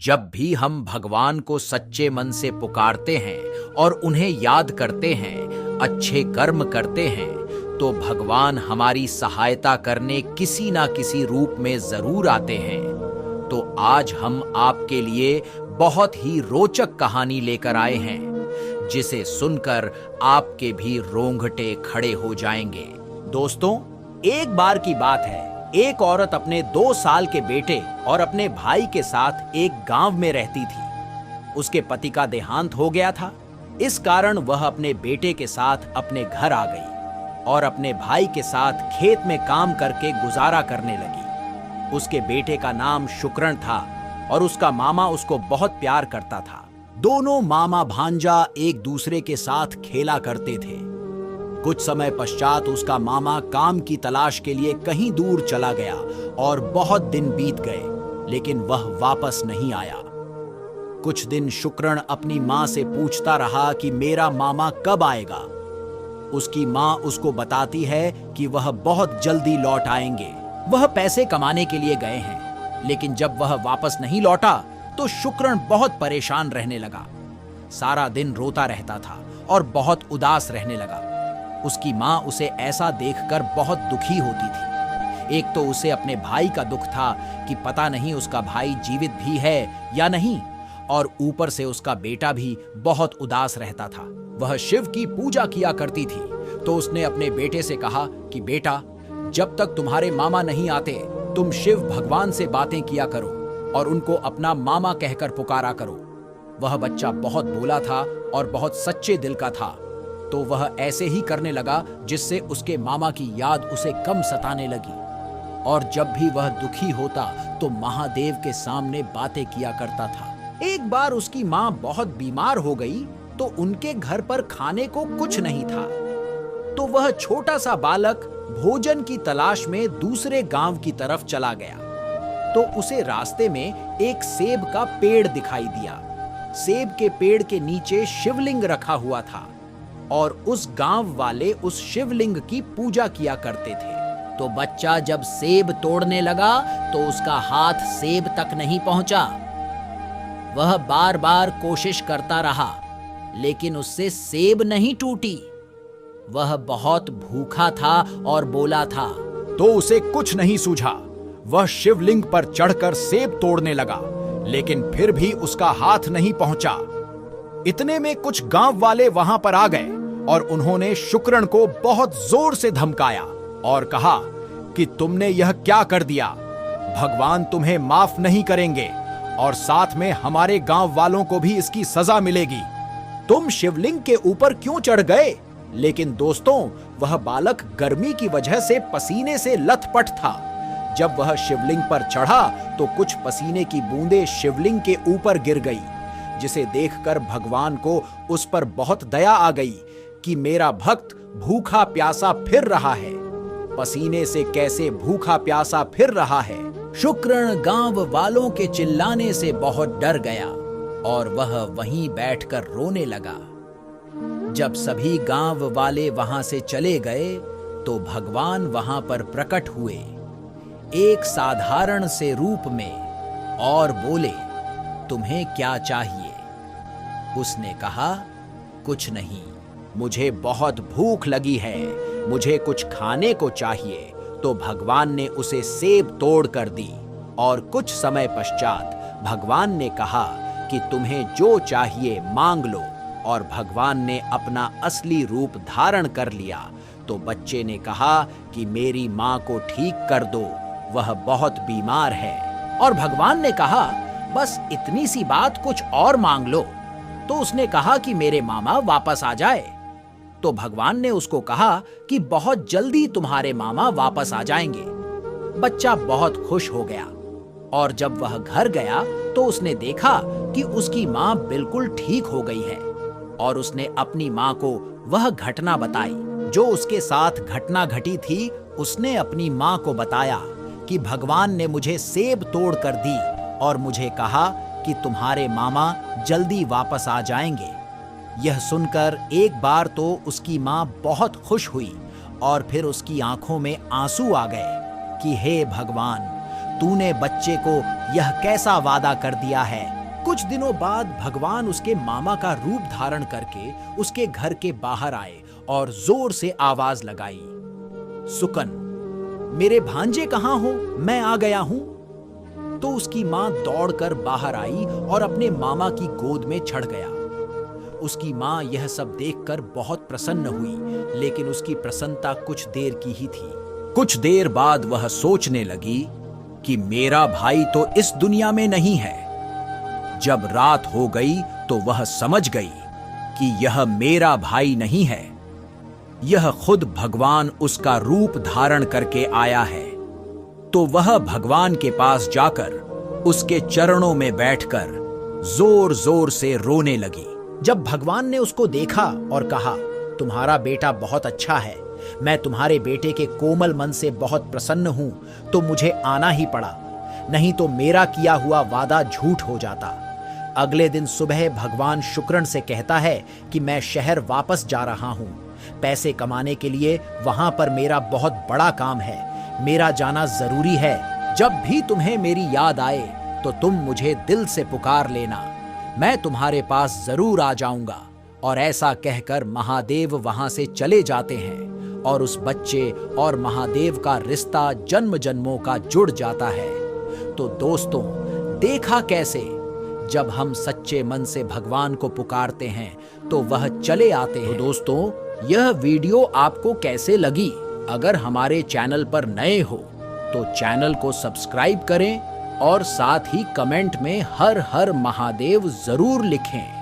जब भी हम भगवान को सच्चे मन से पुकारते हैं और उन्हें याद करते हैं, अच्छे कर्म करते हैं, तो भगवान हमारी सहायता करने किसी ना किसी रूप में जरूर आते हैं। तो आज हम आपके लिए बहुत ही रोचक कहानी लेकर आए हैं, जिसे सुनकर आपके भी रोंगटे खड़े हो जाएंगे। दोस्तों, एक बार की बात है, एक औरत अपने 2 साल के बेटे और अपने भाई के साथ एक गांव में रहती थी। उसके पति का देहांत हो गया था। इस कारण वह अपने बेटे के साथ अपने घर आ गई और अपने भाई के साथ खेत में काम करके गुजारा करने लगी। उसके बेटे का नाम शुक्रण था और उसका मामा उसको बहुत प्यार करता था। दोनों मामा भांजा एक दूसरे के साथ खेला करते थे। कुछ समय पश्चात उसका मामा काम की तलाश के लिए कहीं दूर चला गया और बहुत दिन बीत गए, लेकिन वह वापस नहीं आया। कुछ दिन शुक्रण अपनी मां से पूछता रहा कि मेरा मामा कब आएगा। उसकी मां उसको बताती है कि वह बहुत जल्दी लौट आएंगे। वह पैसे कमाने के लिए गए हैं, लेकिन जब वह वापस नहीं लौटा तो शुक्रण बहुत परेशान रहने लगा। सारा दिन रोता रहता था और बहुत उदास रहने लगा। उसकी मां उसे ऐसा देखकर बहुत दुखी होती थी। एक तो उसे अपने भाई का दुख था कि पता नहीं उसका भाई जीवित भी है या नहीं, और ऊपर से उसका बेटा भी बहुत उदास रहता था। वह शिव की पूजा किया करती थी, तो उसने अपने बेटे से कहा कि बेटा, जब तक तुम्हारे मामा नहीं आते तुम शिव भगवान से बातें किया करो और उनको अपना मामा कहकर पुकारा करो। वह बच्चा बहुत भोला था और बहुत सच्चे दिल का था, तो वह ऐसे ही करने लगा, जिससे उसके मामा की याद उसे कम सताने लगी। और जब भी वह दुखी होता तो महादेव के सामने बातें किया करता था। एक बार उसकी मां बहुत बीमार हो गई, तो उनके घर पर खाने को कुछ नहीं था। तो वह छोटा सा बालक भोजन की तलाश में दूसरे गांव की तरफ चला गया। तो उसे रास्ते में एक सेब का पेड़ दिखाई दिया। सेब के पेड़ के नीचे शिवलिंग रखा हुआ था और उस गांव वाले उस शिवलिंग की पूजा किया करते थे। तो बच्चा जब सेब तोड़ने लगा तो उसका हाथ सेब तक नहीं पहुंचा। वह बार बार कोशिश करता रहा, लेकिन उससे सेब नहीं टूटी। वह बहुत भूखा था और बोला था। तो उसे कुछ नहीं सूझा। वह शिवलिंग पर चढ़कर सेब तोड़ने लगा, लेकिन फिर भी उसका हाथ नहीं पहुंचा। इतने में कुछ गांव वाले वहां पर आ गए और उन्होंने शुक्रण को बहुत जोर से धमकाया और कहा कि तुमने यह क्या कर दिया? भगवान तुम्हें माफ नहीं करेंगे और साथ में हमारे गांव वालों को भी इसकी सजा मिलेगी। तुम शिवलिंग के ऊपर क्यों चढ़ गए? लेकिन दोस्तों, वह बालक गर्मी की वजह से पसीने से लथपथ था। जब वह शिवलिंग पर चढ़ा तो कुछ पसीने की बूंदें शिवलिंग के ऊपर गिर गई, जिसे देखकर भगवान को उस पर बहुत दया आ गई कि मेरा भक्त भूखा प्यासा फिर रहा है। पसीने से कैसे भूखा प्यासा फिर रहा है? शुक्रण गांव वालों के चिल्लाने से बहुत डर गया और वह वहीं बैठकर रोने लगा। जब सभी गांव वाले वहां से चले गए तो भगवान वहां पर प्रकट हुए एक साधारण से रूप में और बोले, तुम्हें क्या चाहिए? उसने कहा, कुछ नहीं, मुझे बहुत भूख लगी है, मुझे कुछ खाने को चाहिए। तो भगवान ने उसे सेब तोड़ कर दी और कुछ समय पश्चात भगवान ने कहा कि तुम्हें जो चाहिए मांग लो, और भगवान ने अपना असली रूप धारण कर लिया। तो बच्चे ने कहा कि मेरी मां को ठीक कर दो, वह बहुत बीमार है। और भगवान ने कहा, बस इतनी सी बात, कुछ और मांग लो। तो उसने कहा कि मेरे मामा वापस आ जाए। तो भगवान ने उसको कहा कि बहुत जल्दी तुम्हारे मामा वापस आ जाएंगे। बच्चा बहुत खुश हो गया और जब वह घर गया तो उसने देखा कि उसकी मां बिल्कुल ठीक हो गई है, और उसने अपनी मां को वह घटना बताई जो उसके साथ घटना घटी थी। उसने अपनी मां को बताया कि भगवान ने मुझे सेब तोड़ कर दी और मुझे कहा कि तुम्हारे मामा जल्दी वापस आ जाएंगे। यह सुनकर एक बार तो उसकी मां बहुत खुश हुई और फिर उसकी आंखों में आंसू आ गए कि हे भगवान, तूने बच्चे को यह कैसा वादा कर दिया है। कुछ दिनों बाद भगवान उसके मामा का रूप धारण करके उसके घर के बाहर आए और जोर से आवाज लगाई, सुकन, मेरे भांजे कहाँ हो? मैं आ गया हूं। तो उसकी मां दौड़कर बाहर आई और अपने मामा की गोद में चढ़ गया। उसकी मां यह सब देखकर बहुत प्रसन्न हुई, लेकिन उसकी प्रसन्नता कुछ देर की ही थी। कुछ देर बाद वह सोचने लगी कि मेरा भाई तो इस दुनिया में नहीं है। जब रात हो गई तो वह समझ गई कि यह मेरा भाई नहीं है, यह खुद भगवान उसका रूप धारण करके आया है। तो वह भगवान के पास जाकर उसके चरणों में बैठकर जोर जोर से रोने लगी। जब भगवान ने उसको देखा और कहा, तुम्हारा बेटा बहुत अच्छा है, मैं तुम्हारे बेटे के कोमल मन से बहुत प्रसन्न हूं, तो मुझे आना ही पड़ा, नहीं तो मेरा किया हुआ वादा झूठ हो जाता। अगले दिन सुबह भगवान शुक्रण से कहता है कि मैं शहर वापस जा रहा हूं, पैसे कमाने के लिए वहां पर मेरा बहुत बड़ा काम है, मेरा जाना जरूरी है। जब भी तुम्हें मेरी याद आए तो तुम मुझे दिल से पुकार लेना, मैं तुम्हारे पास जरूर आ जाऊंगा। और ऐसा कहकर महादेव वहां से चले जाते हैं और उस बच्चे और महादेव का रिश्ता जन्म जन्मों का जुड़ जाता है। तो दोस्तों, देखा कैसे जब हम सच्चे मन से भगवान को पुकारते हैं तो वह चले आते हैं। तो दोस्तों, यह वीडियो आपको कैसे लगी? अगर हमारे चैनल पर नए हो तो चैनल को सब्सक्राइब करें और साथ ही कमेंट में हर हर महादेव जरूर लिखें।